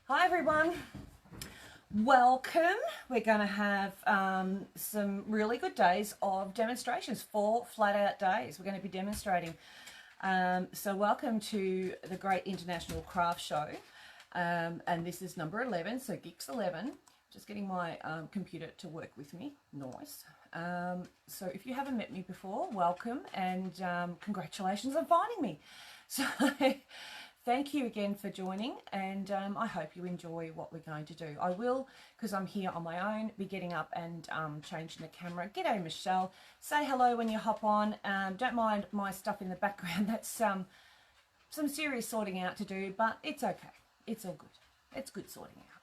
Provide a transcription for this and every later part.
Hi everyone, welcome. We're going to have some really good days of demonstrations, 4 flat out days we're going to be demonstrating. So welcome to the Great International Craft Show, and this is number 11, so Geeks 11. Just getting my computer to work with me, nice. So if you haven't met me before, welcome, and congratulations on finding me. So thank you again for joining, and I hope you enjoy what we're going to do. I will, because I'm here on my own, be getting up and changing the camera. G'day, Michelle. Say hello when you hop on. Don't mind my stuff in the background. That's some serious sorting out to do, but it's okay. It's all good. It's good sorting out.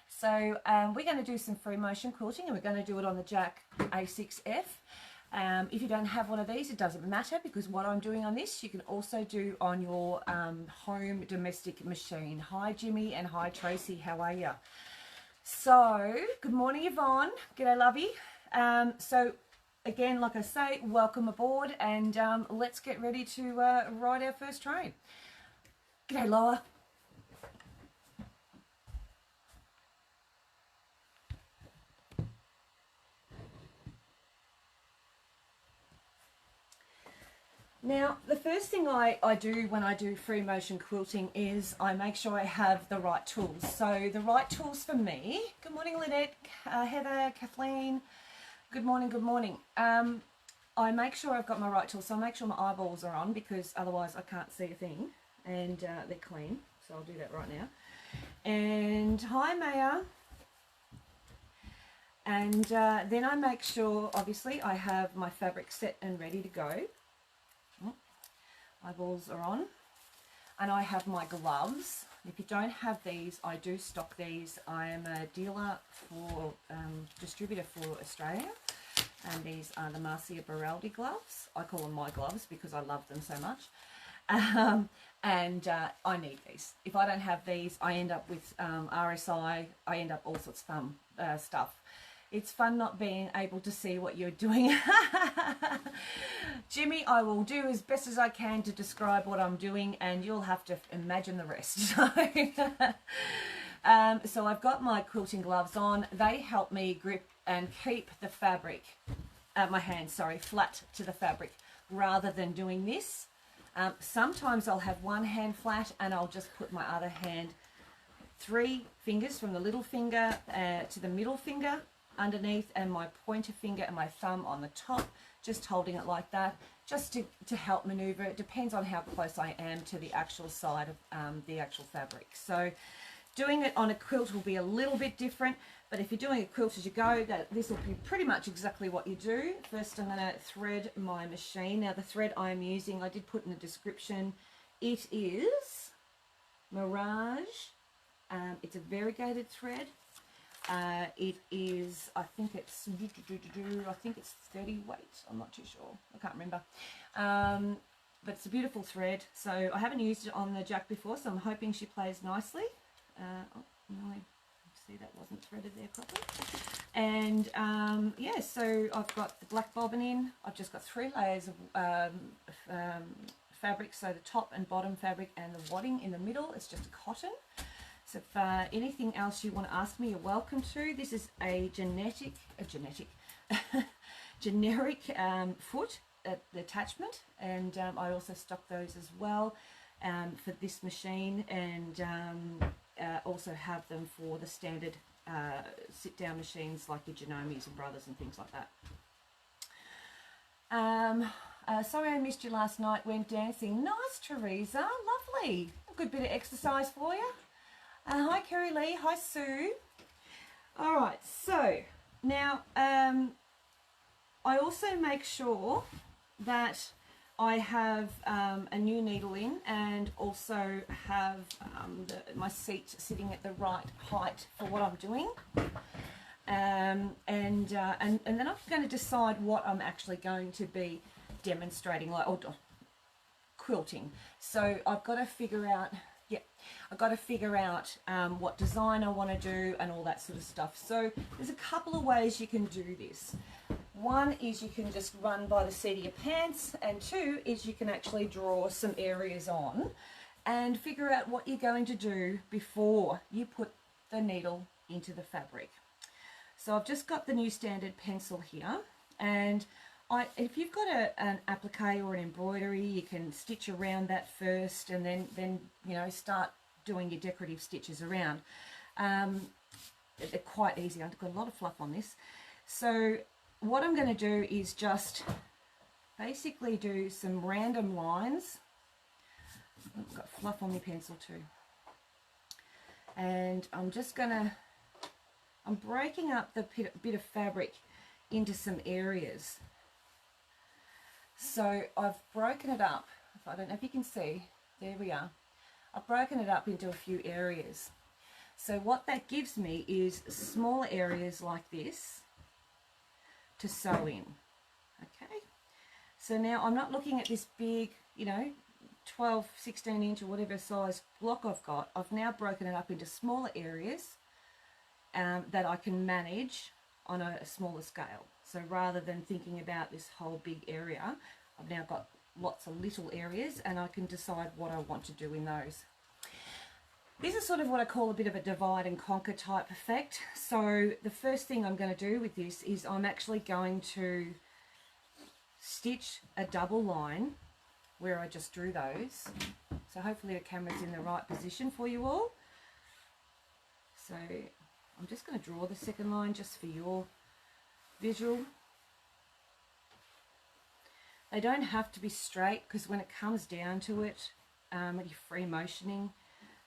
So we're going to do some free motion quilting, and we're going to do it on the Jack A6F. If you don't have one of these, it doesn't matter, because what I'm doing on this, you can also do on your home domestic machine. Hi, Jimmy, and hi, Tracy. How are you? So, good morning, Yvonne. G'day, lovey. So, again, like I say, welcome aboard, and let's get ready to ride our first train. G'day, Lola. Now, the first thing I do when I do free motion quilting is I make sure I have the right tools. So the right tools for me, good morning Lynette, Heather, Kathleen, good morning, good morning. I make sure I've got my right tools, so I make sure my eyeballs are on, because otherwise I can't see a thing, and they're clean, so I'll do that right now. And hi Maya. And then I make sure, obviously, I have my fabric set and ready to go. Eyeballs are on, and I have my gloves. If you don't have these, I do stock these. I am a dealer for distributor for Australia, and these are the Marcia Baraldi gloves. I call them my gloves because I love them so much, and I need these. If I don't have these, I end up with RSI. I end up all sorts of fun stuff. It's fun not being able to see what you're doing. Jimmy, I will do as best as I can to describe what I'm doing, and you'll have to imagine the rest. So I've got my quilting gloves on. They help me grip and keep the fabric, my hands, sorry, flat to the fabric, rather than doing this. Sometimes I'll have one hand flat, and I'll just put my other hand, 3 fingers from the little finger to the middle finger underneath, and my pointer finger and my thumb on the top, just holding it like that, just to help maneuver. It depends on how close I am to the actual side of the actual fabric. So doing it on a quilt will be a little bit different, but if you're doing a quilt as you go, this will be pretty much exactly what you do. First, I'm going to thread my machine. Now, the thread I'm using, I did put in the description, it is Mirage. It's a variegated thread. It is, I think it's 30 weight. I'm not too sure. I can't remember. But it's a beautiful thread. So I haven't used it on the Jack before, so I'm hoping she plays nicely. Oh, no, see, that wasn't threaded there properly. And yeah, so I've got the black bobbin in. I've just got 3 layers of fabric, so the top and bottom fabric and the wadding in the middle. It's just a cotton. So if anything else you want to ask me, you're welcome to. This is a generic foot attachment, and I also stock those as well for this machine, and also have them for the standard sit-down machines like your Genomis and Brothers and things like that. Sorry I missed you last night, went dancing. Nice, Teresa, lovely. A good bit of exercise for you. Hi Kerry Lee, hi Sue. Alright, so now I also make sure that I have a new needle in, and also have my seat sitting at the right height for what I'm doing. And then I'm going to decide what I'm actually going to be demonstrating, like, or quilting. So I've got to figure out, I've got to figure out what design I want to do and all that sort of stuff. So there's a couple of ways you can do this. One is you can just run by the seat of your pants, and 2 is you can actually draw some areas on and figure out what you're going to do before you put the needle into the fabric. So I've just got the new standard pencil here, and if you've got an applique or an embroidery, you can stitch around that first, and then you know, start doing your decorative stitches around. They're quite easy. I've got a lot of fluff on this. So what I'm going to do is just basically do some random lines. I've got fluff on my pencil too. And I'm breaking up the bit of fabric into some areas. So I've broken it up. I don't know if you can see. There we are. I've broken it up into a few areas. So what that gives me is smaller areas like this to sew in. Okay. So now I'm not looking at this big, you know, 12, 16 inch or whatever size block I've got. I've now broken it up into smaller areas that I can manage on a smaller scale. So rather than thinking about this whole big area, I've now got lots of little areas, and I can decide what I want to do in those. This is sort of what I call a bit of a divide and conquer type effect. So the first thing I'm going to do with this is I'm actually going to stitch a double line where I just drew those. So hopefully the camera's in the right position for you all. So I'm just going to draw the second line just for your visual. They don't have to be straight, because when it comes down to it, when you're free motioning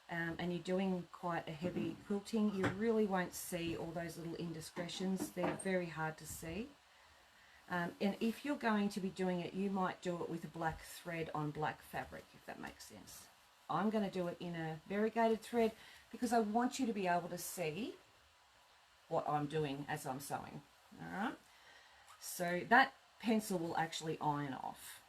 and you're doing quite a heavy quilting, you really won't see all those little indiscretions. They're very hard to see. And if you're going to be doing it, you might do it with a black thread on black fabric, if that makes sense. I'm going to do it in a variegated thread because I want you to be able to see what I'm doing as I'm sewing. All right. So that pencil will actually iron off.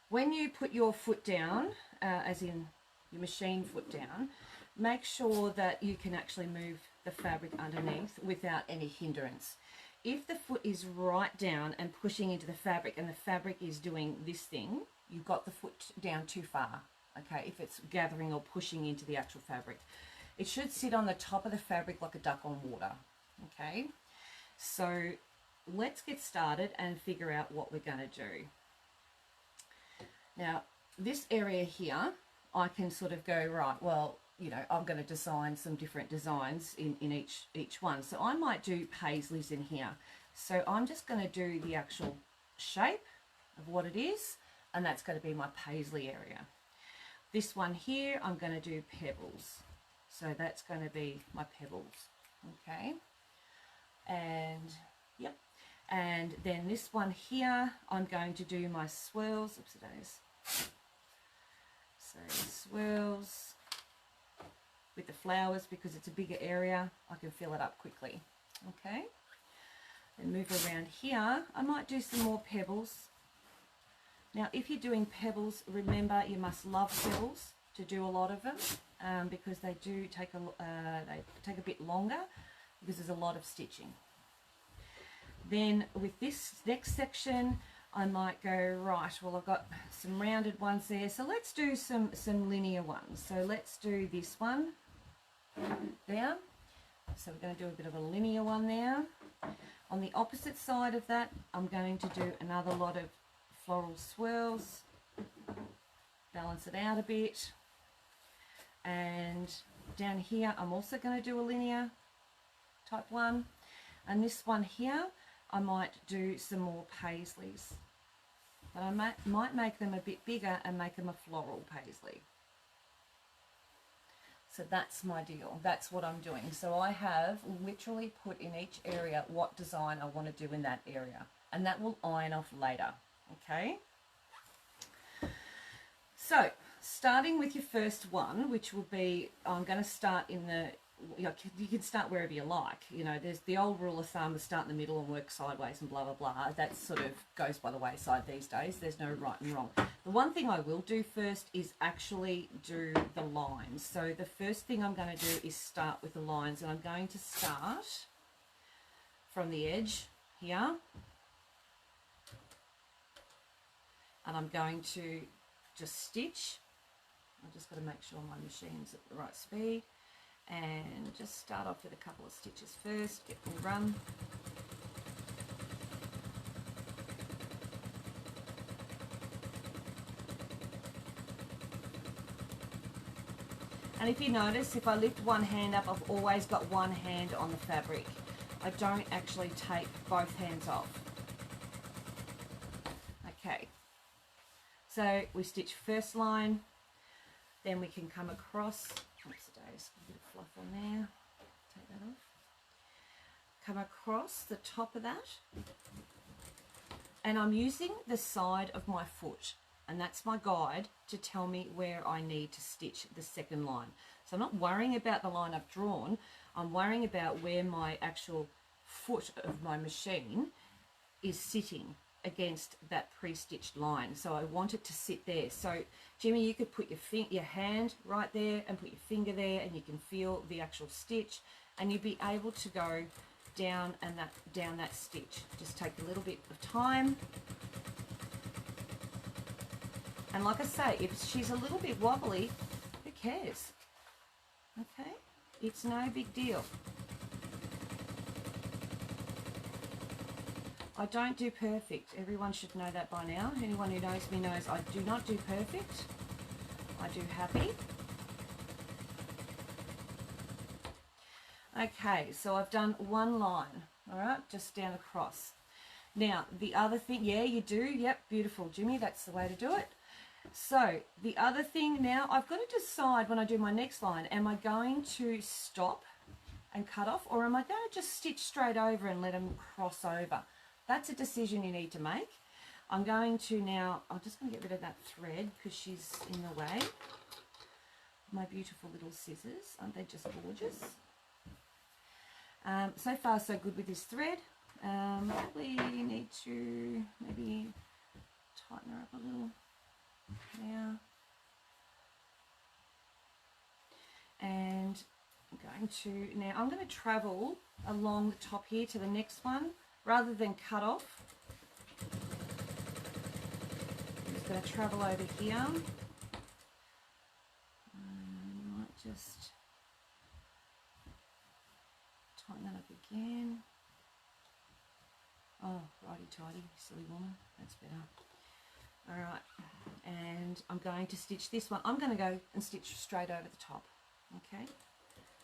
When you put your foot down, as in your machine foot down, make sure that you can actually move the fabric underneath without any hindrance. If the foot is right down and pushing into the fabric, and the fabric is doing this thing, you've got the foot down too far, okay, if it's gathering or pushing into the actual fabric. It should sit on the top of the fabric like a duck on water, okay? So let's get started and figure out what we're going to do. Now, this area here, I can sort of go, right, well, you know, I'm going to design some different designs in each one. So I might do Paisleys in here. So I'm just going to do the actual shape of what it is, and that's going to be my Paisley area. This one here, I'm going to do pebbles. So that's going to be my pebbles, okay? And, yep. And then this one here, I'm going to do my swirls. Oops, it is. So swirls with the flowers, because it's a bigger area, I can fill it up quickly, okay? Then move around here. I might do some more pebbles. Now, if you're doing pebbles, remember you must love pebbles to do a lot of them, because they do take a bit longer, because there's a lot of stitching. Then with this next section, I might go, right, well, I've got some rounded ones there, so let's do some linear ones. So let's do this one down. So we're going to do a bit of a linear one there. On the opposite side of that, I'm going to do another lot of floral swirls, balance it out a bit. And down here, I'm also going to do a linear type one. And this one here, I might do some more Paisleys. But I might make them a bit bigger and make them a floral Paisley. So that's my deal. That's what I'm doing. So I have literally put in each area what design I want to do in that area. And that will iron off later. Okay? So, starting with your first one, which will be, I'm going to start in the, you can start wherever you like. You know, there's the old rule of thumb of start in the middle and work sideways and blah, blah, blah. That sort of goes by the wayside these days. There's no right and wrong. The one thing I will do first is actually do the lines. So the first thing I'm going to do is start with the lines, and I'm going to start from the edge here. And I'm going to just stitch. I've just got to make sure my machine's at the right speed, and just start off with a couple of stitches first, get full run. And if you notice, if I lift one hand up, I've always got one hand on the fabric. I don't actually take both hands off. Okay, so we stitch first line, then we can come across, oops, a bit of fluff on there, take that off, come across the top of that, and I'm using the side of my foot, and that's my guide to tell me where I need to stitch the second line. So I'm not worrying about the line I've drawn, I'm worrying about where my actual foot of my machine is sitting against that pre-stitched line. So I want it to sit there. So Jimmy, you could put your hand right there and put your finger there, and you can feel the actual stitch, and you'd be able to go down that stitch. Just take a little bit of time. And like I say, if she's a little bit wobbly, who cares? Okay, it's no big deal. I don't do perfect. Everyone should know that by now. Anyone who knows me knows I do not do perfect. I do happy. Okay, so I've done one line, all right, just down across. Now, the other thing, yeah, you do. Yep, beautiful, Jimmy. That's the way to do it. So the other thing now, I've got to decide when I do my next line, am I going to stop and cut off, or am I going to just stitch straight over and let them cross over? That's a decision you need to make. I'm going to now, I'm just going to get rid of that thread because she's in the way. My beautiful little scissors, aren't they just gorgeous? So far so good with this thread. Probably need to maybe tighten her up a little now. And I'm going to travel along the top here to the next one rather than cut off. I'm just going to travel over here. Might just tighten that up again. Oh, righty tighty, silly woman, that's better. All right, and I'm going to stitch this one. I'm going to go and stitch straight over the top, okay?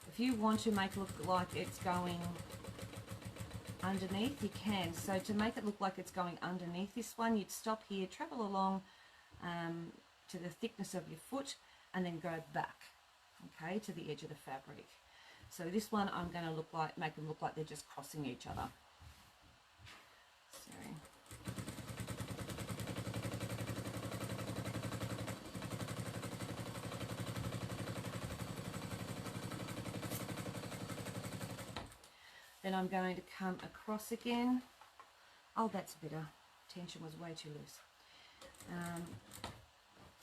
If you want to make it look like it's going underneath, you can. So to make it look like it's going underneath this one, you'd stop here, travel along to the thickness of your foot, and then go back, okay, to the edge of the fabric. So this one I'm going to make them look like they're just crossing each other. Sorry. Then I'm going to come across again. Oh, that's better. Tension was way too loose.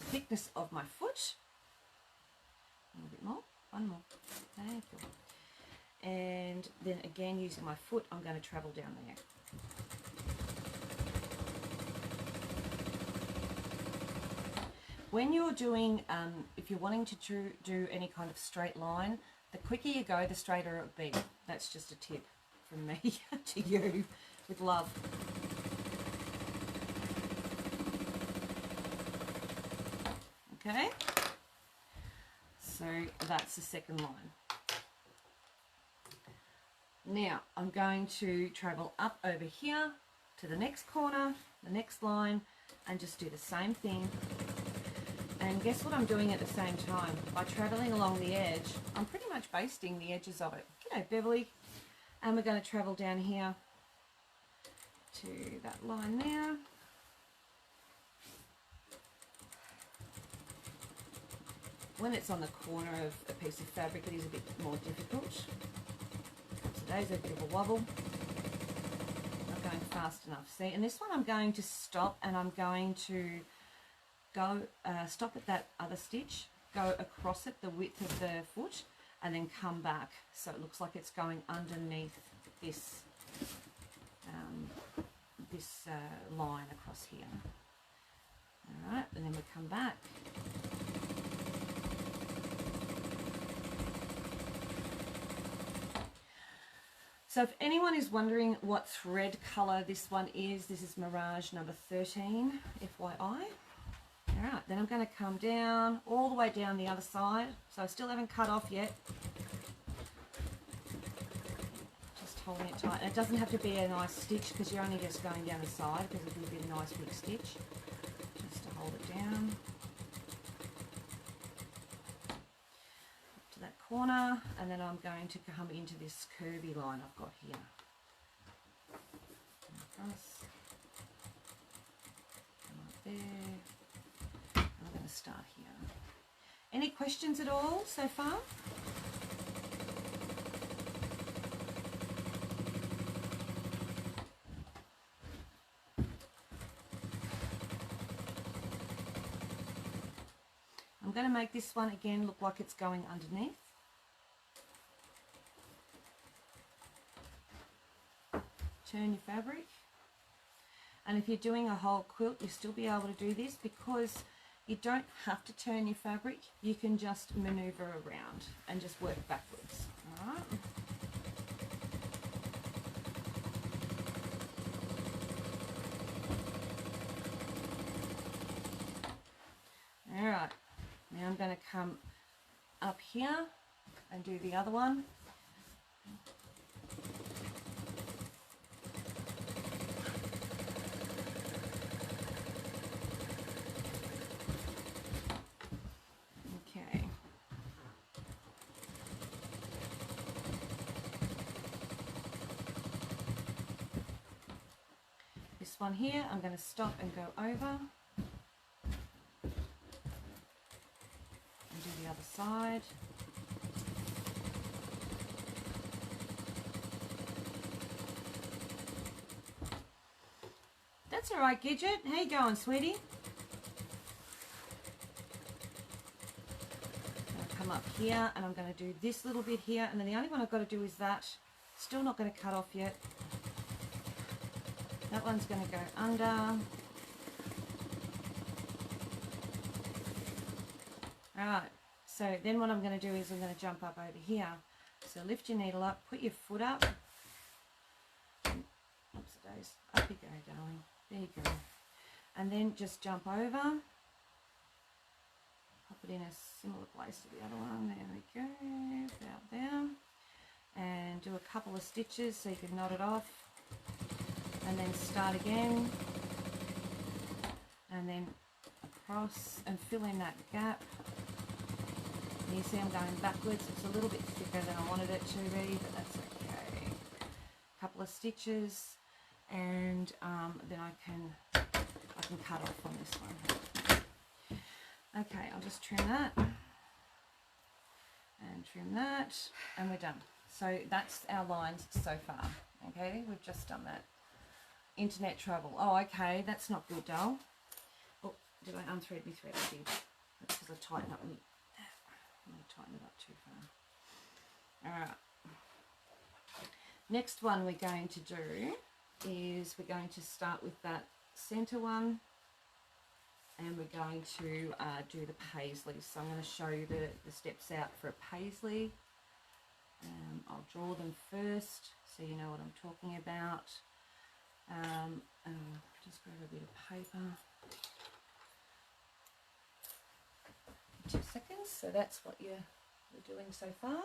The thickness of my foot. A little bit more. One more. Thank you. And then again, using my foot, I'm going to travel down there. When you're doing, if you're wanting to do any kind of straight line, the quicker you go, the straighter it'll be. That's just a tip from me to you, with love. Okay, so that's the second line. Now I'm going to travel up over here to the next corner, the next line, and just do the same thing. And guess what I'm doing at the same time? By travelling along the edge, I'm pretty much basting the edges of it. G'day, Beverly. And we're going to travel down here to that line there. When it's on the corner of a piece of fabric, it is a bit more difficult. Today's a bit of a wobble. Not going fast enough. See, and this one I'm going to stop, and I'm going to go stop at that other stitch, go across it the width of the foot, and then come back so it looks like it's going underneath this line across here. All right, and then we come back. So if anyone is wondering what thread colour this one is, this is Mirage number 13, FYI. All right, then I'm going to come down, all the way down the other side. So I still haven't cut off yet. Just holding it tight. And it doesn't have to be a nice stitch because you're only just going down the side because it will be a nice big stitch. Just to hold it down. That corner, and then I'm going to come into this curvy line I've got here. Across, come up there, and I'm going to start here. Any questions at all so far? I'm going to make this one again look like it's going underneath. Turn your fabric. And if you're doing a whole quilt, you'll still be able to do this because you don't have to turn your fabric. You can just maneuver around and just work backwards. All right. All right. Now I'm going to come up here and do the other one. Okay. This one here, I'm going to stop and go over. The other side. That's all right, Gidget. How you going, sweetie? I'll come up here and I'm going to do this little bit here, and then the only one I've got to do is that. Still not going to cut off yet. That one's going to go under. All right. So then what I'm going to do is I'm going to jump up over here. So lift your needle up, put your foot up. Oops, days. Up you go, darling. There you go. And then just jump over. Pop it in a similar place to the other one. There we go. About there. And do a couple of stitches so you can knot it off. And then start again. And then across and fill in that gap. You see I'm going backwards. It's a little bit thicker than I wanted it to be, but that's okay. A couple of stitches, and then I can cut off on this one. Okay, I'll just trim that and trim that, and we're done. So that's our lines so far. Okay, we've just done that. Internet trouble. Oh, okay, that's not good, doll. Oh, did I unthread my thread? I did. That's because I tightened up my... I'm going to tighten it up too far. Alright. Next one we're going to do is we're going to start with that centre one, and we're going to do the Paisley. So I'm going to show you the steps out for a Paisley. I'll draw them first so you know what I'm talking about. Just grab a bit of paper. 2 seconds. So that's what you're doing so far.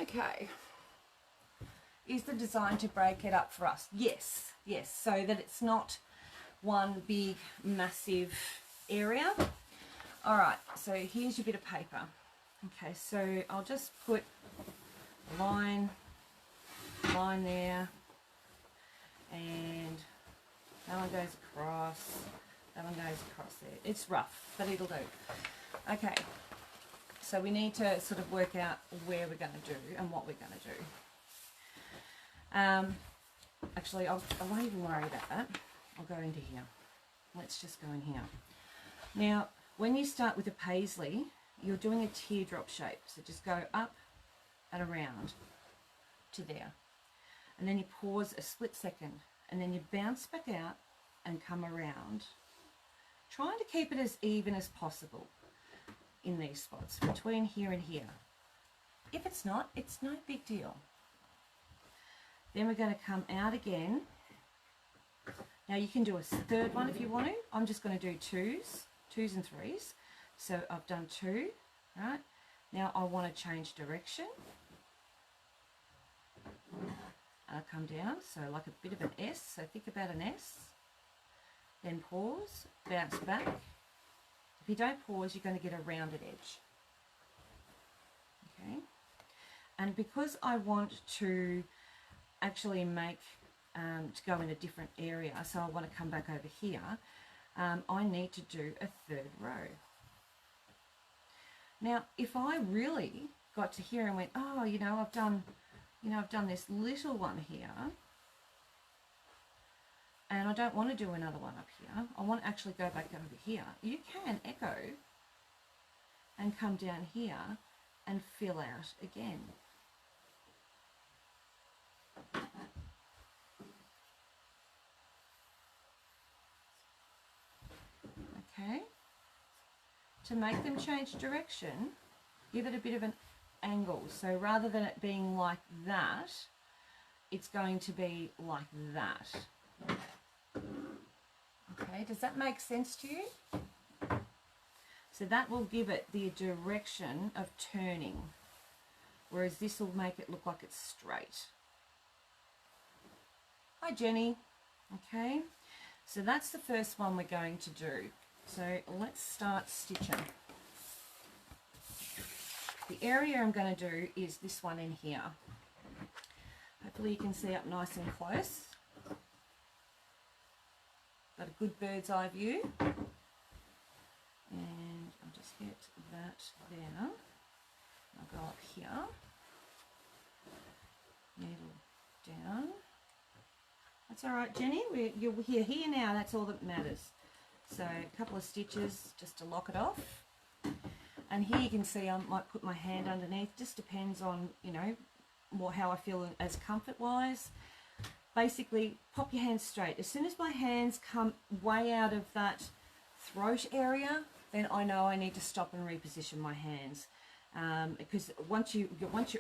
Okay, is the design to break it up for us? Yes, yes, so that it's not one big massive area. All right, so here's your bit of paper. Okay, so I'll just put a line there, and that one goes across, that one goes across there. It's rough, but it'll do. Okay, so we need to sort of work out where we're going to do and what we're going to do. Actually, I won't even worry about that. I'll go into here. Let's just go in here. Now, when you start with a paisley, you're doing a teardrop shape. So just go up and around to there. And then you pause a split second. And then you bounce back out and come around. Trying to keep it as even as possible in these spots, between here and here. If it's not, it's no big deal. Then we're going to come out again. Now you can do a third one if you want to. I'm just going to do twos and threes. So I've done two, right? Now I want to change direction. And I come down, so like a bit of an S, so think about an S. Then pause, bounce back. If you don't pause, you're going to get a rounded edge. Okay? And because I want to actually make to go in a different area, so I want to come back over here, I need to do a third row. Now, if I really got to here and went, oh, I've done this little one here, and I don't want to do another one up here, I want to actually go back over here, you can echo and come down here and fill out again. Okay, to make them change direction, give it a bit of an angle. So rather than it being like that, it's going to be like that. Okay, does that make sense to you? So that will give it the direction of turning, whereas this will make it look like it's straight. Hi Jenny. Okay, so that's the first one we're going to do. So let's start stitching. The area I'm going to do is this one in here. Hopefully you can see up nice and close. Got a good bird's eye view. And I'll just get that there. I'll go up here. Needle down. That's all right, Jenny. You're here now. That's all that matters. So a couple of stitches just to lock it off. And here you can see I might put my hand underneath. Just depends on, how I feel as comfort-wise. Basically, pop your hands straight. As soon as my hands come way out of that throat area, then I know I need to stop and reposition my hands. Because once you're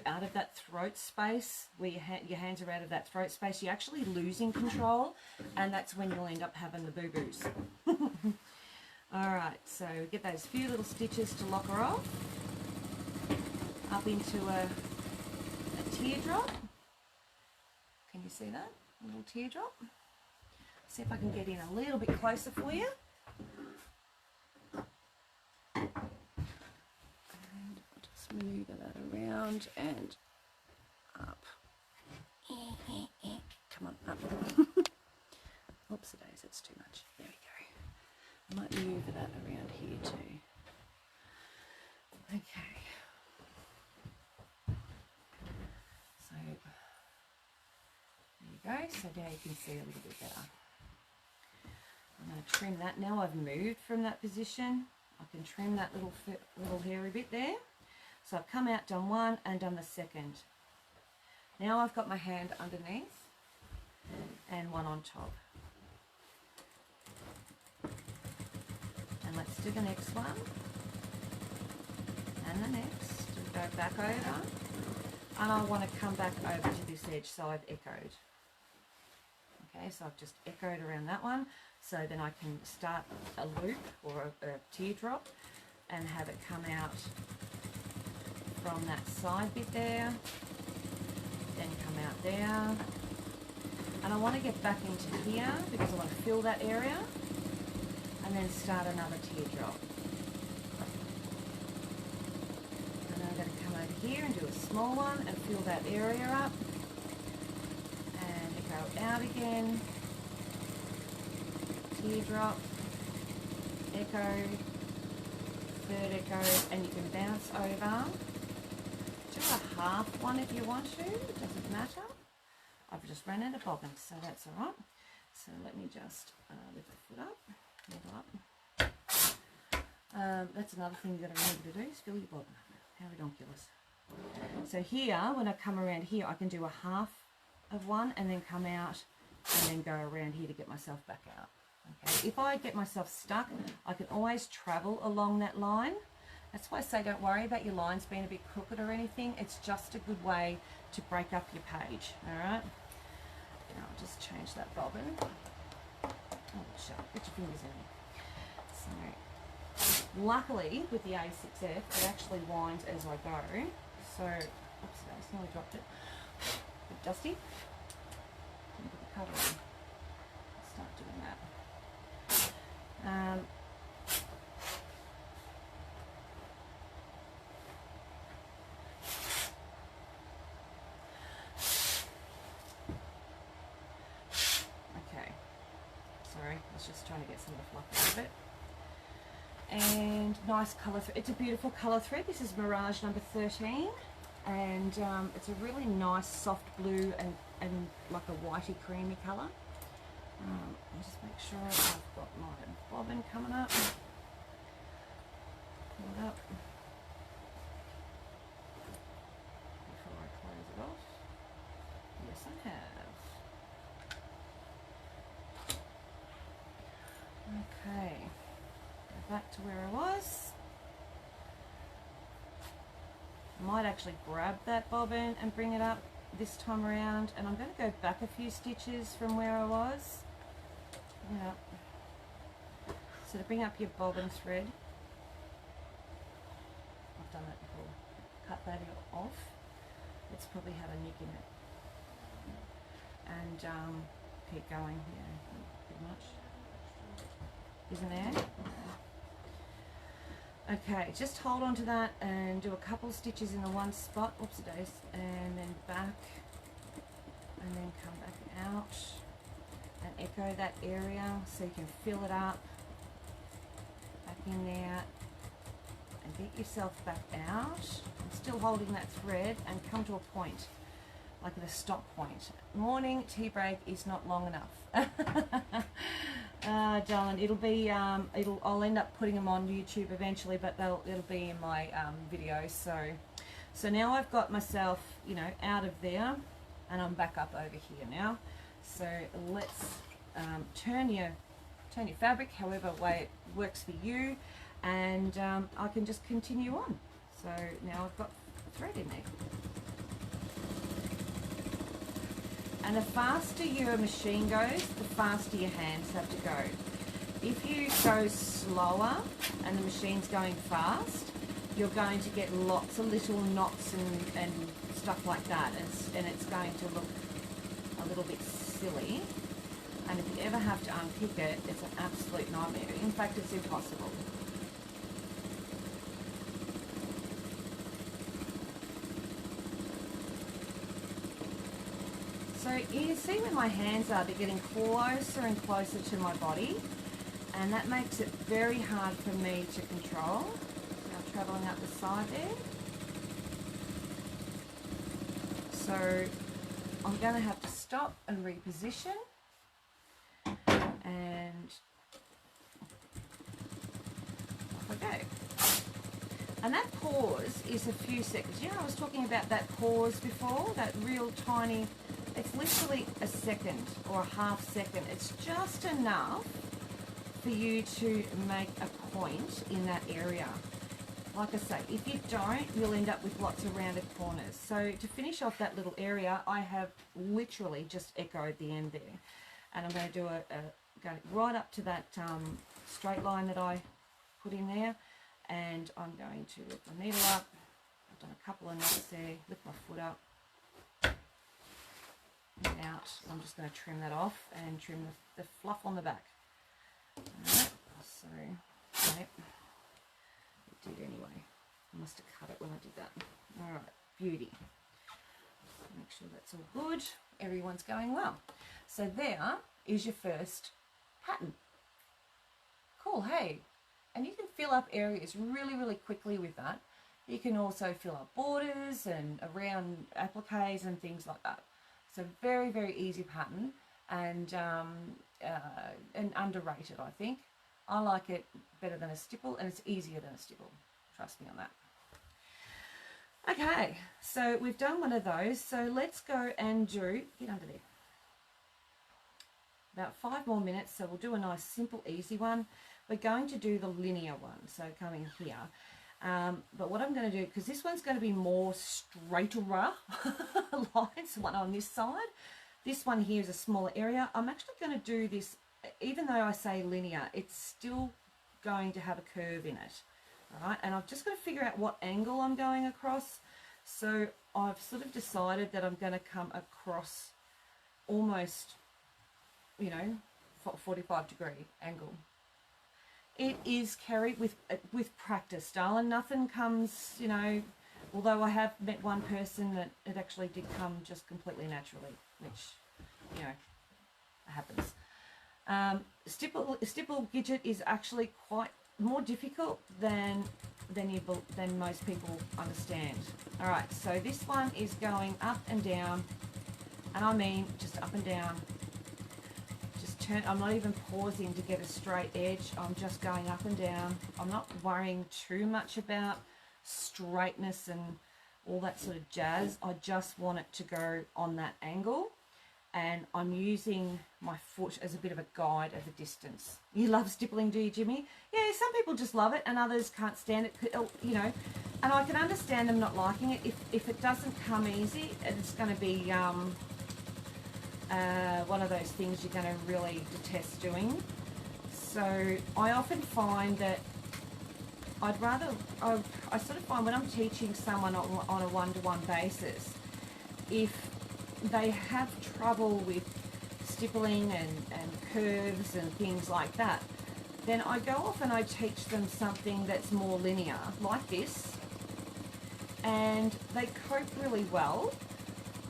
out of that throat space, where your hands are out of that throat space, you're actually losing control, and that's when you'll end up having the boo-boos. Alright, so get those few little stitches to lock her off, up into a teardrop. Can you see that? A little teardrop. See if I can get in a little bit closer for you. Move that around and up. Come on, up. Oops, that's too much. There we go. I might move that around here too. Okay. So there you go. So now you can see a little bit better. I'm going to trim that. Now I've moved from that position, I can trim that little hairy bit there. So I've come out, done one, and done the second. Now I've got my hand underneath and one on top. And let's do the next one. And the next. We'll go back over. And I want to come back over to this edge, so I've echoed. Okay, so I've just echoed around that one. So then I can start a loop or a teardrop and have it come out from that side bit there, then come out there, and I want to get back into here because I want to fill that area, and then start another teardrop. And then I'm going to come over here and do a small one and fill that area up, and go out again, teardrop, echo, third echo, and you can bounce over. Do a half one if you want to, it doesn't matter. I've just run out of bobbins, so that's all right. So let me just lift the foot up, hold up. That's another thing you got to remember to do is fill your bobbin. How ridiculous. So here, when I come around here, I can do a half of one and then come out and then go around here to get myself back out. Okay. If I get myself stuck, I can always travel along that line. That's why I say don't worry about your lines being a bit crooked or anything. It's just a good way to break up your page. All right. Now I'll just change that bobbin. Oh, shut up. Get your fingers in there. So, luckily with the A6F, it actually winds as I go. So, oops, I nearly dropped it. A bit dusty. Put the cover on. Start doing that. Okay, sorry, I was just trying to get some of the fluff out of it. And nice colour thread. It's a beautiful colour thread. This is Mirage number 13, and it's a really nice soft blue and like a whitey creamy colour. I'll just make sure I've got my bobbin coming up. Pull it up before I close it off. Yes, I have. Okay, go back to where I was. I might actually grab that bobbin and bring it up this time around, and I'm going to go back a few stitches from where I was. Yeah. So to bring up your bobbin thread, I've done that before. Cut that off. It's probably had a nick in it. And keep going. Yeah, pretty much. Isn't there? Okay, just hold on to that and do a couple stitches in the one spot. Oopsie days, and then back, and then come back out. And echo that area so you can fill it up, back in there, and get yourself back out. I'm still holding that thread and come to a point, like at a stop point. Morning tea break is not long enough. Darling, it'll be, I'll end up putting them on YouTube eventually, but it'll be in my videos. So now I've got myself, you know, out of there, and I'm back up over here now. So let's turn your fabric however way it works for you, and I can just continue on. So now I've got thread in there. And the faster your machine goes, the faster your hands have to go. If you go slower and the machine's going fast, you're going to get lots of little knots and stuff like that, and it's going to look a little bit silly. And if you ever have to unpick it, it's an absolute nightmare. In fact, it's impossible. So you see where my hands are, they're getting closer and closer to my body, and that makes it very hard for me to control. Now traveling up the side there. So I'm going to have to stop and reposition, and off I go. And that pause is a few seconds. You know, I was talking about that pause before, that real tiny, it's literally a second or a half second. It's just enough for you to make a point in that area. Like I say, if you don't, you'll end up with lots of rounded corners. So to finish off that little area, I have literally just echoed the end there. And I'm going to do go right up to that straight line that I put in there. And I'm going to lift my needle up. I've done a couple of knots there, lift my foot up and out. I'm just going to trim that off and trim the fluff on the back. Alright, so, okay. It did anyway. I must have cut it when I did that. Alright, beauty. Make sure that's all good. Everyone's going well. So there is your first pattern. Cool, hey. and you can fill up areas really, really quickly with that. You can also fill up borders and around appliques and things like that. It's a very, very easy pattern, and underrated, I think. I like it better than a stipple, and it's easier than a stipple. Trust me on that. Okay, so we've done one of those. So let's go and do, get under there. About 5 more minutes, so we'll do a nice, simple, easy one. We're going to do the linear one, so coming here. But what I'm going to do, because this one's going to be more straighter lines, one on this side. This one here is a smaller area. I'm actually going to do this, even though I say linear, it's still going to have a curve in it. All right, and I've just got to figure out what angle I'm going across. So I've sort of decided that I'm going to come across almost, you know, 45-degree angle. It is carried with practice, darling. Nothing comes, you know, although I have met one person that it actually did come just completely naturally, which, you know, happens. Stipple gidget is actually quite more difficult than most people understand. All right, so this one is going up and down, and I mean just up and down. Just turn. I'm not even pausing to get a straight edge. I'm just going up and down. I'm not worrying too much about straightness and all that sort of jazz. I just want it to go on that angle, and I'm using my foot as a bit of a guide at a distance. You love stippling, do you, Jimmy? Yeah, some people just love it and others can't stand it, you know, and I can understand them not liking it. If it doesn't come easy, it's going to be one of those things you're going to really detest doing. So I often find that I sort of find when I'm teaching someone on a one-to-one basis, if they have trouble with stippling and curves and things like that, then I go off and I teach them something that's more linear, like this, and they cope really well.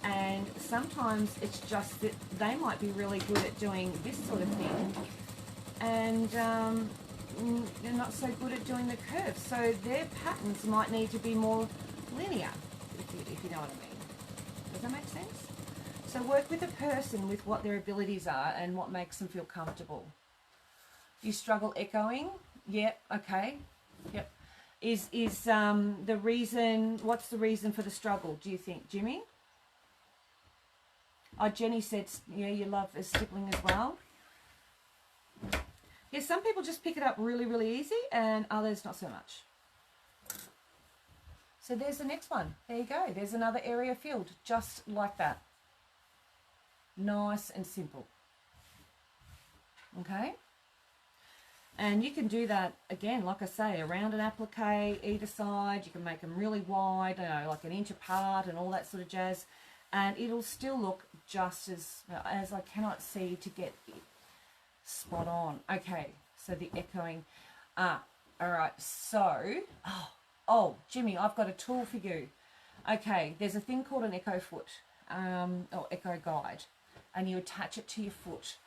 And sometimes it's just that they might be really good at doing this sort of thing, and they're not so good at doing the curves. So their patterns might need to be more linear, if you know what I mean. Does that make sense? So work with a person with what their abilities are and what makes them feel comfortable. Do you struggle echoing? Yep. Okay. Yep. Is the reason? What's the reason for the struggle? Do you think, Jimmy? Oh, Jenny said, yeah, you love stippling as well. Yeah, some people just pick it up really, really easy, and others not so much. So there's the next one. There you go. There's another area filled, just like that. Nice and simple. Okay. And you can do that, again, like I say, around an applique, either side. You can make them really wide, you know, like an inch apart and all that sort of jazz. And it'll still look just as I cannot see to get it spot on. Okay, so the echoing. All right, so, oh, Jimmy, I've got a tool for you. Okay, there's a thing called an echo foot, or echo guide, and you attach it to your foot,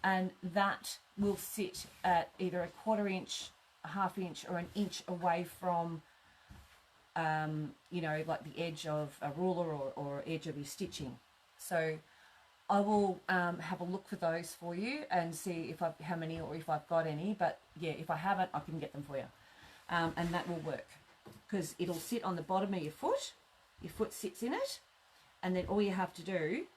and that will sit at either a 1/4 inch, a 1/2 inch, or an inch away from you know, like the edge of a ruler or edge of your stitching. So I will have a look for those for you and see if how many or if I've got any. But yeah, if I haven't, I can get them for you. And that will work because it'll sit on the bottom of your foot sits in it, and then all you have to do,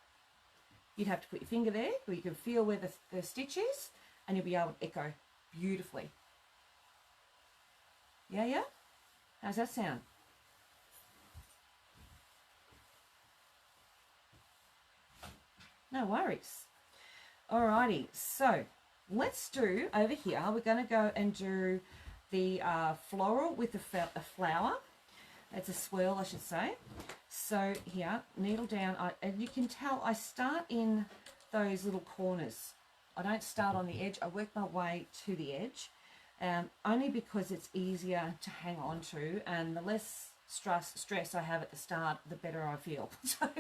you'd have to put your finger there where you can feel where the stitch is, and you'll be able to echo beautifully. Yeah? How's that sound? No worries. Alrighty, so let's do over here, we're going to go and do the floral with a flower. It's a swirl, I should say. So here, needle down, and you can tell I start in those little corners. I don't start on the edge, I work my way to the edge, only because it's easier to hang on to, and the less stress I have at the start, the better I feel. So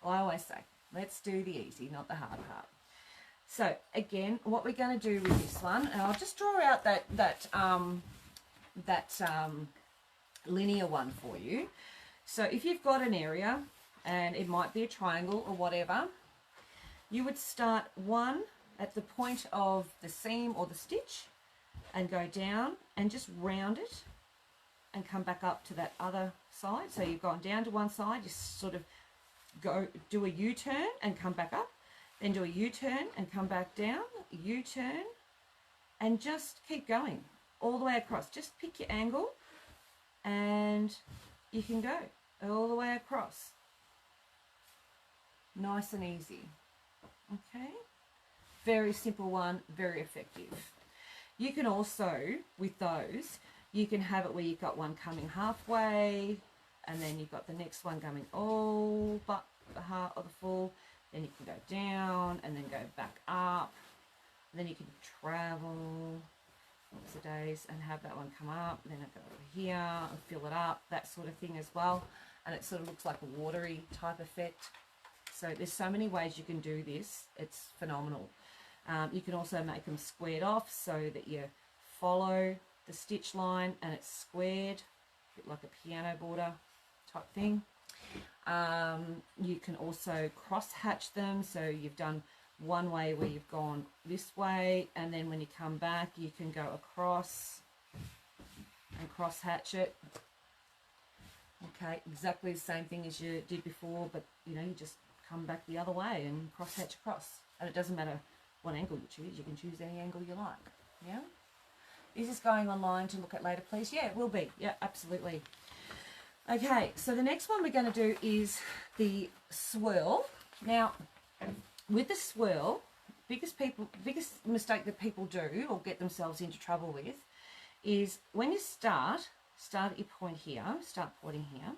I always say, let's do the easy, not the hard part. So again, what we're going to do with this one, and I'll just draw out that linear one for you. So if you've got an area, and it might be a triangle or whatever, you would start one at the point of the seam or the stitch and go down and just round it and come back up to that other side. So you've gone down to one side, you sort of do a U-turn and come back up, then do a U-turn and come back down, U-turn, and just keep going all the way across. Just pick your angle and you can go all the way across. Nice and easy. Okay, very simple one, very effective. You can also, with those, you can have it where you've got one coming halfway, and then you've got the next one coming all but the half or the full. Then you can go down and then go back up. And then you can travel lots of days and have that one come up. And then I go over here and fill it up, that sort of thing as well. And it sort of looks like a watery type effect. So there's so many ways you can do this. It's phenomenal. You can also make them squared off so that you follow the stitch line and it's squared, a bit like a piano border type thing. You can also cross hatch them, so you've done one way where you've gone this way, and then when you come back you can go across and cross hatch it. Okay, exactly the same thing as you did before, but you know, you just come back the other way and cross hatch across, and it doesn't matter what angle you choose, you can choose any angle you like. Yeah, is this going online to look at later, please? Yeah, it will be. Yeah, absolutely. Okay, so the next one we're going to do is the swirl. Now, with the swirl, biggest mistake that people do or get themselves into trouble with is when you start at your point here, start pointing here,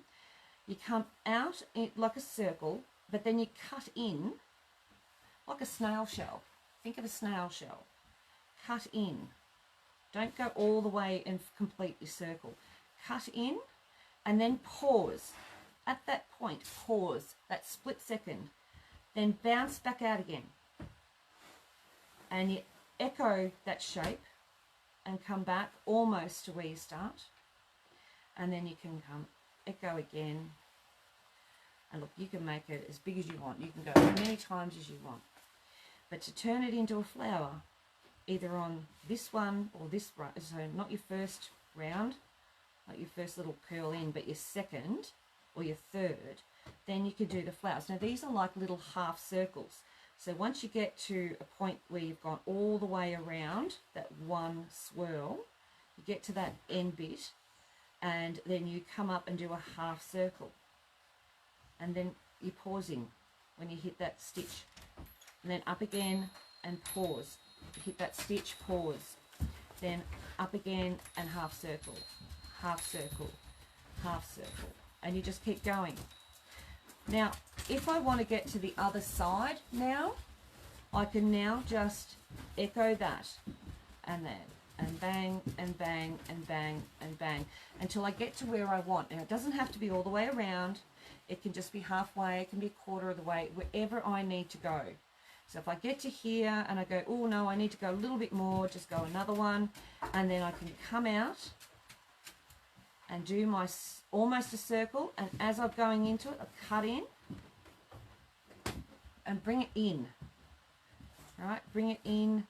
you come out like a circle, but then you cut in like a snail shell. Think of a snail shell. Cut in. Don't go all the way and complete your circle. Cut in and then pause. At that point, pause, that split second. Then bounce back out again. And you echo that shape and come back almost to where you start. And then you can come echo again. And look, you can make it as big as you want. You can go as many times as you want. But to turn it into a flower, either on this one or this one, so not your first round, not your first little curl in, but your second or your third, then you can do the flowers. Now these are like little half circles. So once you get to a point where you've gone all the way around that one swirl, you get to that end bit, and then you come up and do a half circle. And then you're pausing when you hit that stitch. And then up again and pause. Hit that stitch, pause. Then up again and half circle, half circle, half circle. And you just keep going. Now, if I want to get to the other side now, I can now just echo that. And then, and bang, and bang, and bang, and bang, until I get to where I want. Now, it doesn't have to be all the way around. It can just be halfway, it can be a quarter of the way, wherever I need to go. So if I get to here and I go, oh no, I need to go a little bit more, just go another one, and then I can come out and do my almost a circle, and as I'm going into it, I cut in and bring it in. All right, bring it in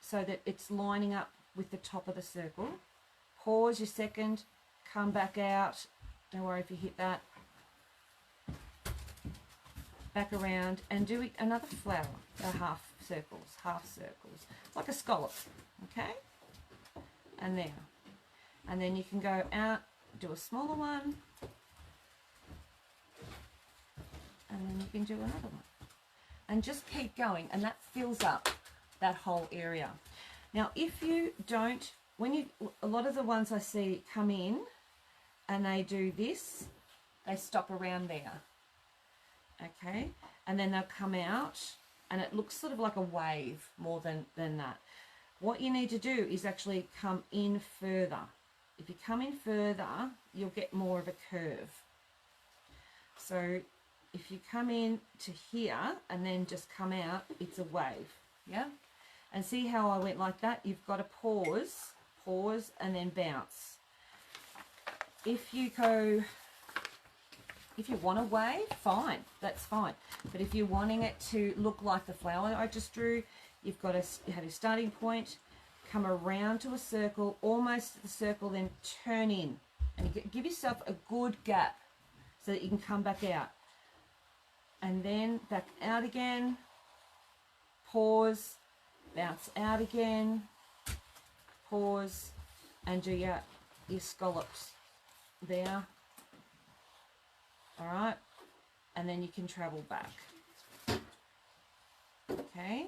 so that it's lining up with the top of the circle. Pause your second, come back out. Don't worry if you hit that. Back around and do another flower, half circles, like a scallop, okay? And there. And then you can go out, do a smaller one, and then you can do another one. And just keep going, and that fills up that whole area. Now, if you don't, a lot of the ones I see come in and they do this, they stop around there. Okay, and then they'll come out and it looks sort of like a wave more than that. What you need to do is actually come in further. If you come in further, you'll get more of a curve. So if you come in to here and then just come out, it's a wave. yeah? And see how I went like that? You've got to pause, pause, and then bounce. If you want a wave, fine, that's fine. But if you're wanting it to look like the flower I just drew, you've got to have your starting point, come around to a circle, almost to the circle, then turn in. And you give yourself a good gap so that you can come back out. And then back out again, pause, bounce out again, pause, and do your scallops there. All right, and then you can travel back. Okay.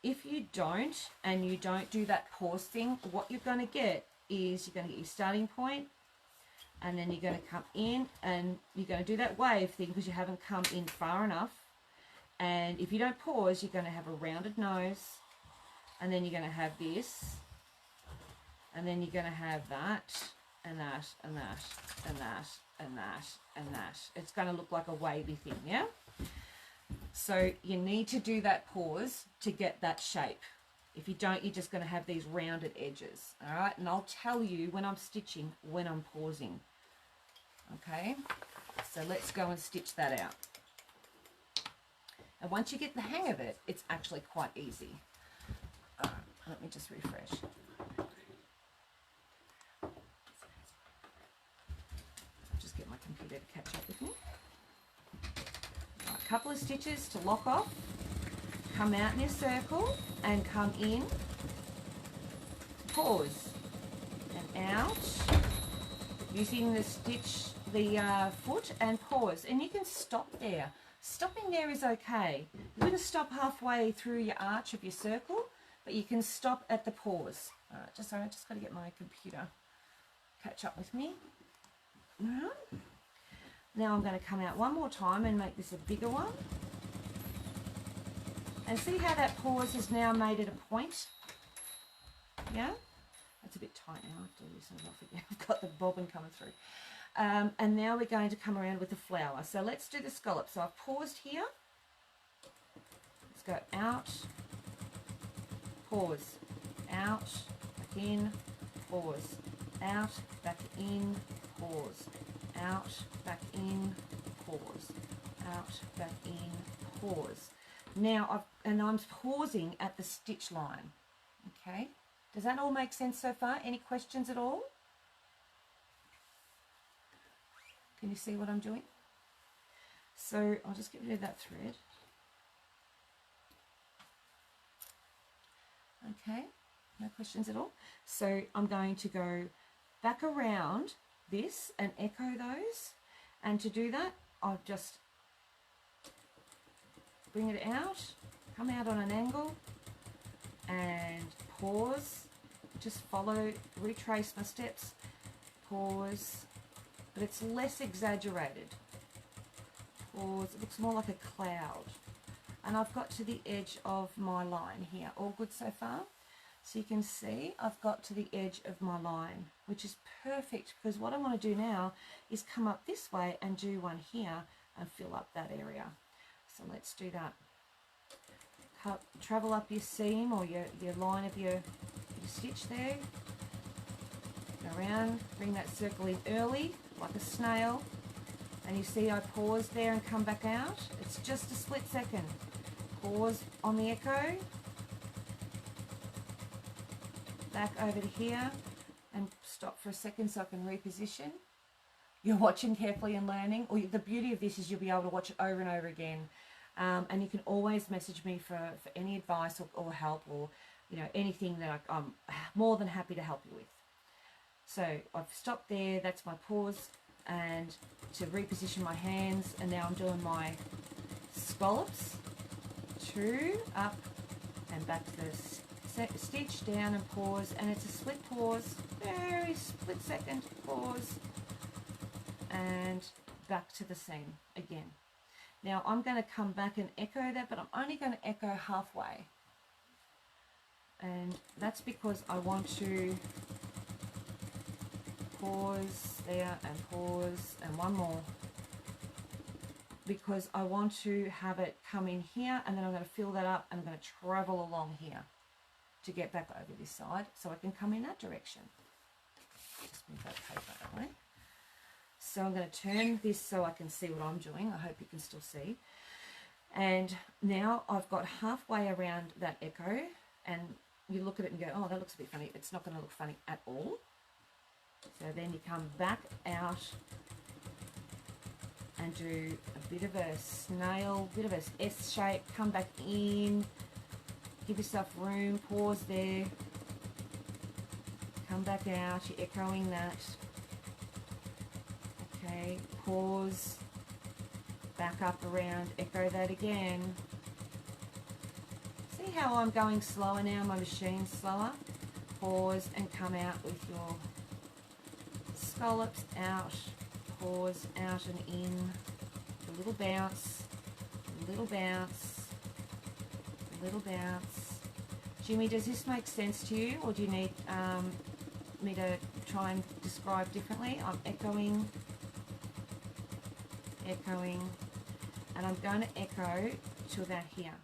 If you don't, and you don't do that pause thing, what you're going to get is you're going to get your starting point, and then you're going to come in, and you're going to do that wave thing because you haven't come in far enough. And if you don't pause, you're going to have a rounded nose, and then you're going to have this, and then you're going to have that, and that, and that, and that, and that, and that. It's going to look like a wavy thing, yeah? So you need to do that pause to get that shape. If you don't, you're just going to have these rounded edges, all right? And I'll tell you when I'm stitching, when I'm pausing, okay? So let's go and stitch that out. And once you get the hang of it, it's actually quite easy. All right, let me just refresh. Just get my computer to catch up with me. All right, a couple of stitches to lock off. Come out in your circle and come in. Pause and out. Using the stitch, the foot, and pause. And you can stop there. Stopping there is okay. You're going to stop halfway through your arch of your circle, but you can stop at the pause. All right, just got to get my computer catch up with me. All right. Now I'm going to come out one more time and make this a bigger one. And see how that pause has now made it a point? Yeah? That's a bit tight now. I have to loosen it off again. I've got the bobbin coming through. And now we're going to come around with the flower. So let's do the scallop. So I've paused here. Let's go out, pause, out, back in, pause, out, back in, pause, out, back in, pause, out, back in, pause. Now I'm pausing at the stitch line. Okay, does that all make sense so far? Any questions at all? Can you see what I'm doing? So I'll just get rid of that thread. Okay, no questions at all. So I'm going to go back around this and echo those. And to do that, I'll just bring it out, come out on an angle, and pause. Just follow, retrace my steps, pause. But it's less exaggerated. Pause, it looks more like a cloud. And I've got to the edge of my line here. All good so far? So you can see I've got to the edge of my line, which is perfect because what I want to do now is come up this way and do one here and fill up that area. So let's do that. Travel up your seam or your line of your stitch there. Go around, bring that circle in early, like a snail. And you see I pause there and come back out. It's just a split second. Pause on the echo. Back over to here and stop for a second so I can reposition. You're watching carefully and learning. Or the beauty of this is you'll be able to watch it over and over again. And you can always message me for any advice or help or anything that I'm more than happy to help you with. So I've stopped there, that's my pause, and to reposition my hands, and now I'm doing my scallops, 2, up, and back to the stitch, down and pause, and it's a split pause, very split second pause, and back to the seam again. Now I'm going to come back and echo that, but I'm only going to echo halfway, and that's because I want to pause there and pause and one more. because I want to have it come in here, and then I'm going to fill that up and I'm going to travel along here to get back over this side so I can come in that direction. Just move that paper away. So I'm going to turn this so I can see what I'm doing. I hope you can still see. And now I've got halfway around that echo, and you look at it and go, oh, that looks a bit funny. It's not going to look funny at all. So then you come back out and do a bit of a snail, bit of a S shape, come back in, give yourself room, pause there, come back out, you're echoing that. Okay, pause, back up around, echo that again. See how I'm going slower now, my machine's slower? Pause and come out with your scallops out, pause, out and in, a little bounce, a little bounce, a little bounce. Jimmy, does this make sense to you, or do you need me to try and describe differently? I'm echoing, and I'm going to echo to about here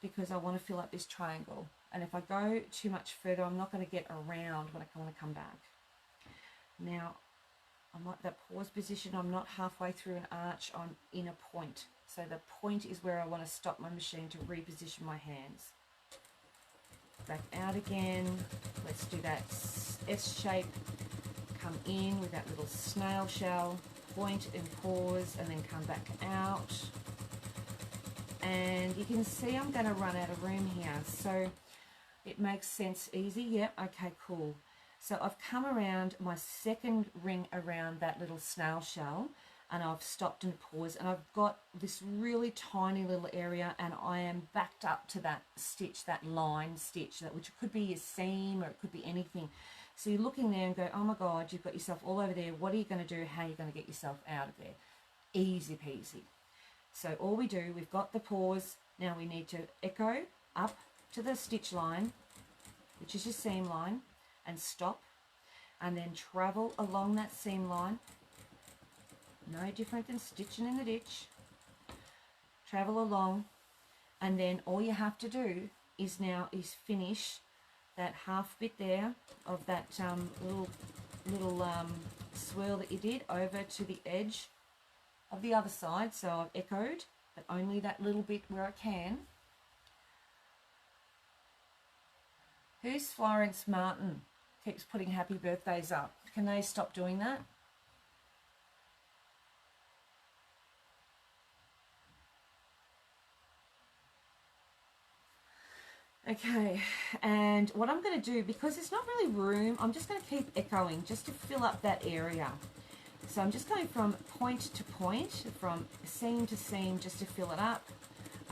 because I want to fill up this triangle. And if I go too much further, I'm not going to get around when I want to come back. Now, I'm at that pause position. I'm not halfway through an arch. I'm in a point. So the point is where I want to stop my machine to reposition my hands. Back out again. Let's do that S shape. Come in with that little snail shell. Point and pause, and then come back out. And you can see I'm going to run out of room here. So it makes sense easy. Yep, okay, cool. So I've come around my second ring around that little snail shell, and I've stopped and paused, and I've got this really tiny little area, and I am backed up to that stitch, that line stitch, which could be your seam or it could be anything. So you're looking there and go, oh my God, you've got yourself all over there. What are you going to do? How are you going to get yourself out of there? Easy peasy. So all we do, we've got the pause. Now we need to echo up to the stitch line, which is your seam line, and stop, and then travel along that seam line. No different than stitching in the ditch. Travel along, and then all you have to do is finish that half bit there of that little swirl that you did over to the edge of the other side. So I've echoed, but only that little bit where I can. Who's Florence Martin? Keeps putting happy birthdays up. Can they stop doing that? Okay, and what I'm going to do, because there's not really room, I'm just going to keep echoing just to fill up that area. So I'm just going from point to point, from seam to seam, just to fill it up.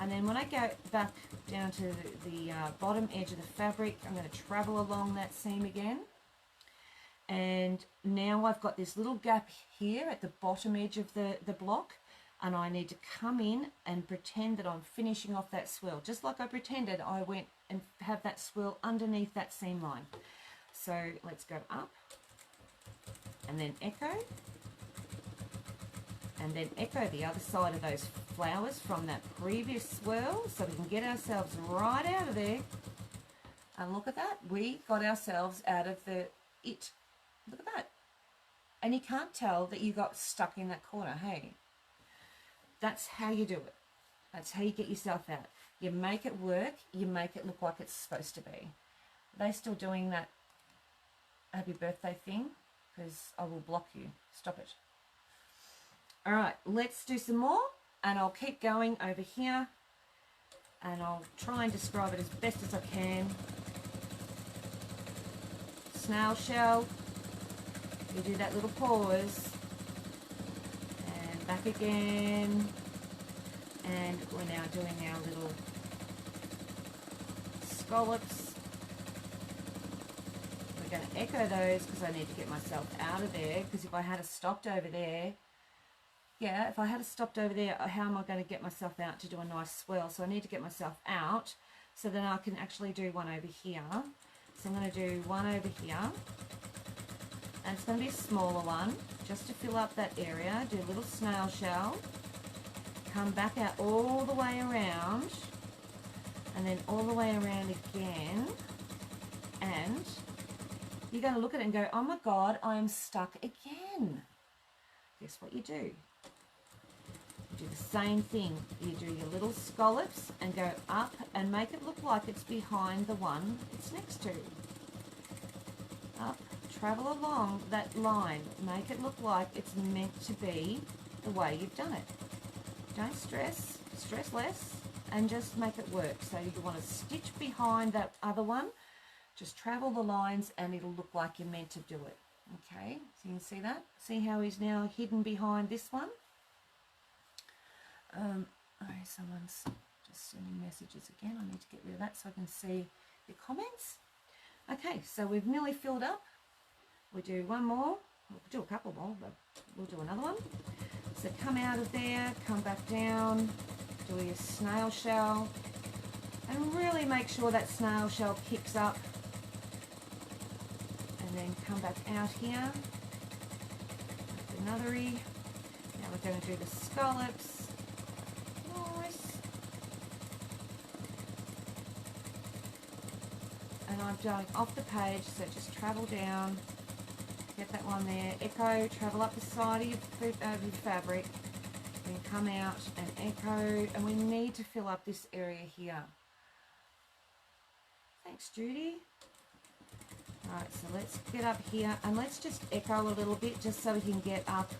And then when I go back down to the bottom edge of the fabric, I'm going to travel along that seam again. And now I've got this little gap here at the bottom edge of the block, and I need to come in and pretend that I'm finishing off that swirl, just like I pretended I went and have that swirl underneath that seam line. So let's go up, and then echo, and then echo the other side of those flowers from that previous swirl, so we can get ourselves right out of there. And look at that, we got ourselves out of the it. Look at that. And you can't tell that you got stuck in that corner, hey? That's how you do it. That's how you get yourself out. You make it work, you make it look like it's supposed to be. Are they still doing that happy birthday thing? Because I will block you. Stop it. All right, let's do some more, and I'll keep going over here, and I'll try and describe it as best as I can. Snail shell. You do that little pause, and back again, and we're now doing our little scallops. We're going to echo those because I need to get myself out of there, because if I had stopped over there, if I had stopped over there, how am I going to get myself out to do a nice swirl? So I need to get myself out so then I can actually do one over here. So I'm going to do one over here. And it's going to be a smaller one, just to fill up that area. Do a little snail shell, come back out all the way around, and then all the way around again, and you're going to look at it and go, oh my God, I'm stuck again. Guess what you do? You do the same thing. You do your little scallops and go up and make it look like it's behind the one it's next to. Up, travel along that line. Make it look like it's meant to be the way you've done it. Don't stress, stress less, and just make it work. So you want to stitch behind that other one. Just travel the lines and it'll look like you're meant to do it. Okay, so you can see that? See how he's now hidden behind this one? Someone's just sending messages again. I need to get rid of that so I can see your comments. Okay, so we've nearly filled up. We'll do one more. We'll do a couple more, but we'll do another one. So come out of there, come back down, do your snail shell, and really make sure that snail shell picks up. And then come back out here. Another E. Now we're going to do the scallops. Nice. And I'm going off the page, so just travel down. Get that one there. Echo, travel up the side of your fabric. Then come out and echo. And we need to fill up this area here. Thanks, Judy. Alright, so let's get up here and let's just echo a little bit just so we can get up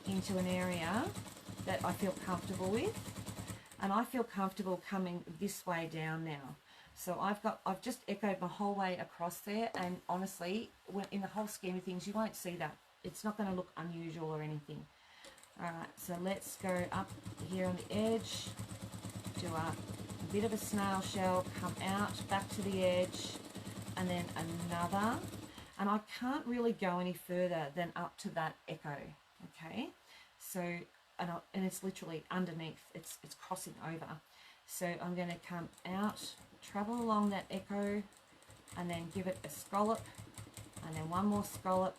into an area that I feel comfortable with. And I feel comfortable coming this way down now. So I've just echoed my whole way across there, and honestly, in the whole scheme of things, you won't see that. It's not going to look unusual or anything. Alright, so let's go up here on the edge, do a bit of a snail shell, come out, back to the edge, and then another, and I can't really go any further than up to that echo. Okay, so and it's literally underneath, it's crossing over. So I'm going to come out, travel along that echo, and then give it a scallop, and then one more scallop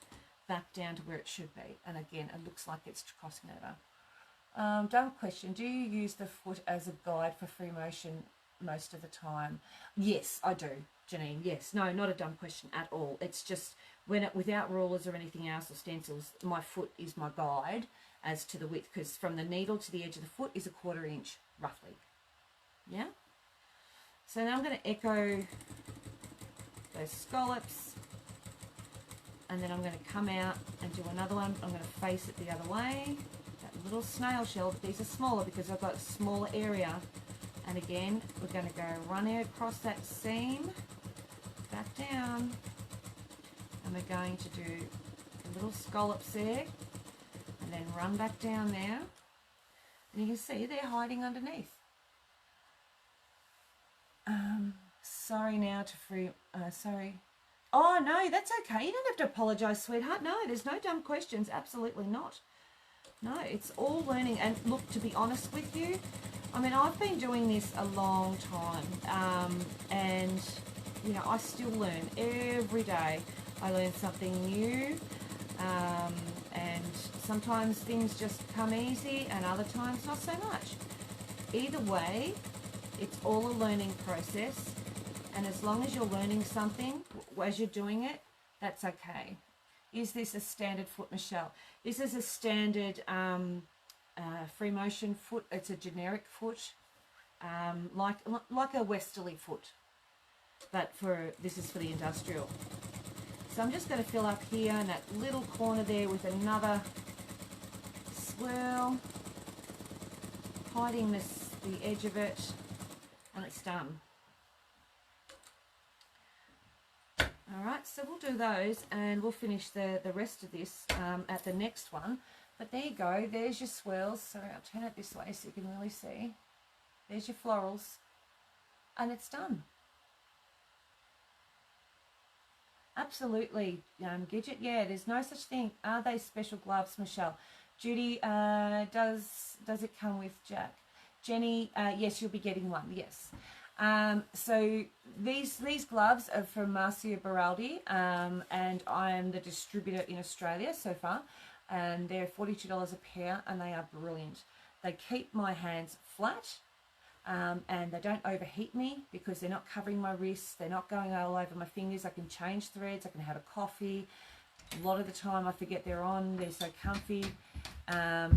back down to where it should be. And again, it looks like it's crossing over. Dumb question, do you use the foot as a guide for free motion most of the time? Yes, I do, Janine. Yes, no, not a dumb question at all. It's just without rulers or anything else or stencils, my foot is my guide as to the width, because from the needle to the edge of the foot is 1/4 inch roughly. Yeah. So now I'm going to echo those scallops, and then I'm going to come out and do another one. I'm going to face it the other way. That little snail shell, but these are smaller because I've got a smaller area. And again, we're going to go running across that seam, back down, and we're going to do little scallops there, and then run back down there. And you can see they're hiding underneath. Sorry now to free, sorry. Oh, no, that's okay. You don't have to apologise, sweetheart. No, there's no dumb questions. Absolutely not. No, it's all learning. And look, to be honest with you, I mean, I've been doing this a long time, and, you know, I still learn every day. I learn something new, and sometimes things just come easy and other times not so much. Either way, it's all a learning process, and as long as you're learning something as you're doing it, that's okay. Is this a standard foot, Michelle? This is a standard free motion foot. It's a generic foot, like a westerly foot, but this is for the industrial. So I'm just going to fill up here in that little corner there with another swirl, hiding the edge of it, and it's done. Alright, so we'll do those and we'll finish the rest of this at the next one. But there you go, there's your swirls. Sorry, I'll turn it this way so you can really see. There's your florals, and it's done. Absolutely, Gidget. Yeah, there's no such thing. Are they special gloves, Michelle? Judy, does it come with Jack? Jenny, yes, you'll be getting one, yes. So these gloves are from Marcia Beraldi, and I am the distributor in Australia so far, and they're $42 a pair, and they are brilliant. They keep my hands flat, and they don't overheat me because they're not covering my wrists. They're not going all over my fingers. I can change threads. I can have a coffee. A lot of the time I forget they're on. They're so comfy. Yeah,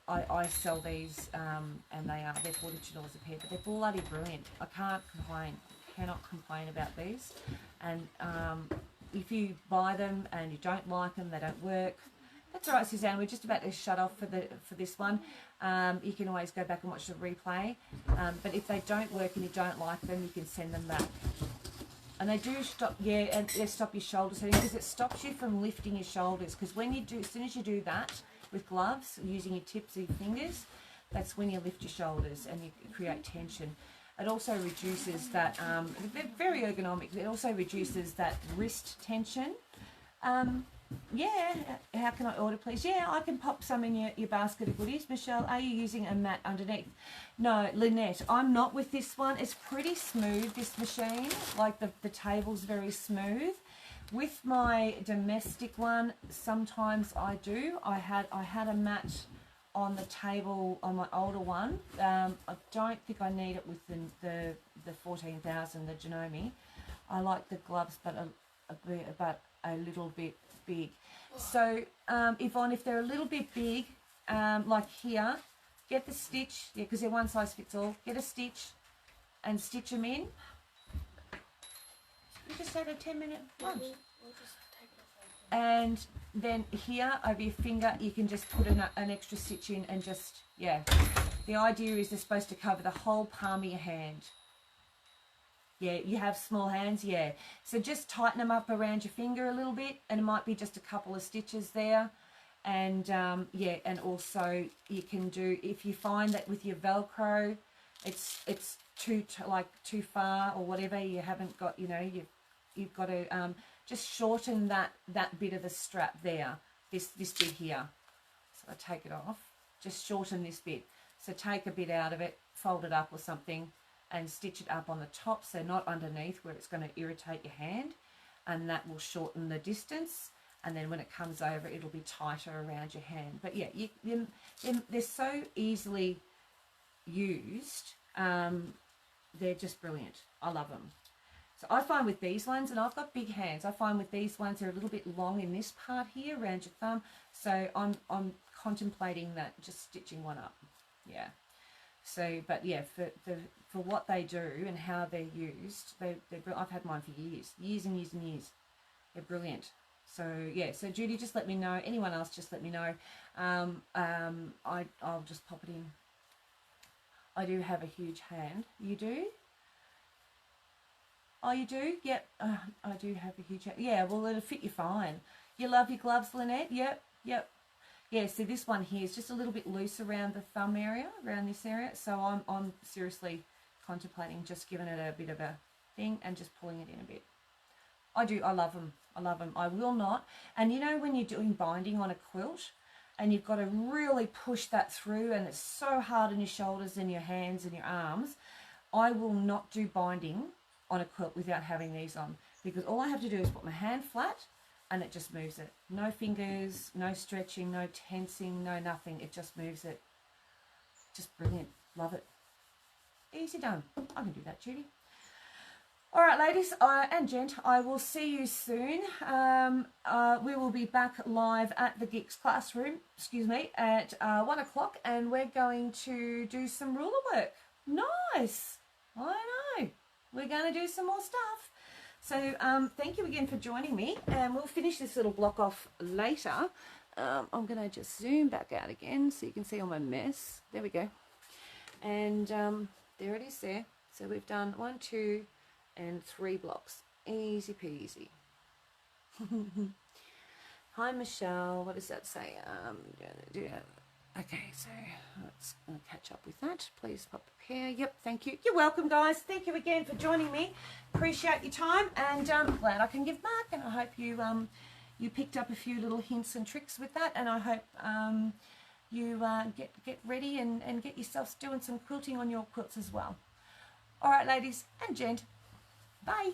I sell these, and they're $42 a pair, but they're bloody brilliant. I can't complain. Cannot complain about these. And if you buy them and you don't like them, they don't work, that's all right, Suzanne. We're just about to shut off for this one. You can always go back and watch the replay. But if they don't work and you don't like them, you can send them back. And they do stop, yeah, and they stop your shoulder setting because it stops you from lifting your shoulders. Because when you do, as soon as you do that with gloves, using your tips of your fingers, that's when you lift your shoulders and you create tension. It also reduces that, they're very ergonomic, it also reduces that wrist tension. Yeah, how can I order, please? Yeah, I can pop some in your basket of goodies. Michelle, are you using a mat underneath? No, Lynette, I'm not with this one. It's pretty smooth, this machine. Like the table's very smooth. With my domestic one, sometimes I do. I had a mat on the table on my older one. I don't think I need it with the 14,000, the Janome. I like the gloves, but a little bit big. So Yvonne, if they're a little bit big, like here, get the stitch, yeah, because they're one size fits all. Get a stitch and stitch them in. You just had a 10-minute lunch. And then here over your finger, you can just put an extra stitch in and just, yeah. The idea is they're supposed to cover the whole palm of your hand. Yeah, you have small hands, yeah. So just tighten them up around your finger a little bit, and it might be just a couple of stitches there. And yeah, and also you can do, if you find that with your Velcro, it's too far or whatever, you haven't got, you know, you've got to just shorten that bit of the strap there, this bit here. So I take it off, just shorten this bit. So take a bit out of it, fold it up or something, and stitch it up on the top, so not underneath where it's going to irritate your hand, and that will shorten the distance, and then when it comes over it'll be tighter around your hand. But yeah, they're so easily used, they're just brilliant. I love them. So I find with these ones, and I've got big hands, I find with these ones they're a little bit long in this part here around your thumb, so I'm contemplating that, just stitching one up. Yeah. So, but yeah, for what they do and how they're used, I've had mine for years and years and years. They're brilliant. So yeah, so Judy, just let me know. Anyone else, just let me know. I'll just pop it in. I do have a huge hand. You do? Oh, you do? Yep. I do have a huge hand. Yeah, well, it'll fit you fine. You love your gloves, Lynette? Yep. Yeah, so this one here is just a little bit loose around the thumb area, around this area. So I'm seriously contemplating just giving it a bit of a thing and just pulling it in a bit. I love them. I love them. I will not. And you know when you're doing binding on a quilt and you've got to really push that through and it's so hard on your shoulders and your hands and your arms, I will not do binding on a quilt without having these on, because all I have to do is put my hand flat and it just moves it. No fingers, no stretching, no tensing, no nothing. It just moves it. Just brilliant. Love it. Easy done. I can do that, Judy. All right, ladies and gent, I will see you soon. We will be back live at the Geeks Classroom, at 1 o'clock, and we're going to do some ruler work. Nice. I know. We're going to do some more stuff. So thank you again for joining me, and we'll finish this little block off later. I'm going to just zoom back out again so you can see all my mess. There we go. And there it is there. So we've done 1, 2, and 3 blocks. Easy peasy. Hi, Michelle. What does that say? Okay, so let's catch up with that. Please pop up here. Yep, thank you. You're welcome, guys. Thank you again for joining me. Appreciate your time, and glad I can give back. And I hope you you picked up a few little hints and tricks with that. And I hope you get ready and get yourselves doing some quilting on your quilts as well. All right, ladies and gent. Bye.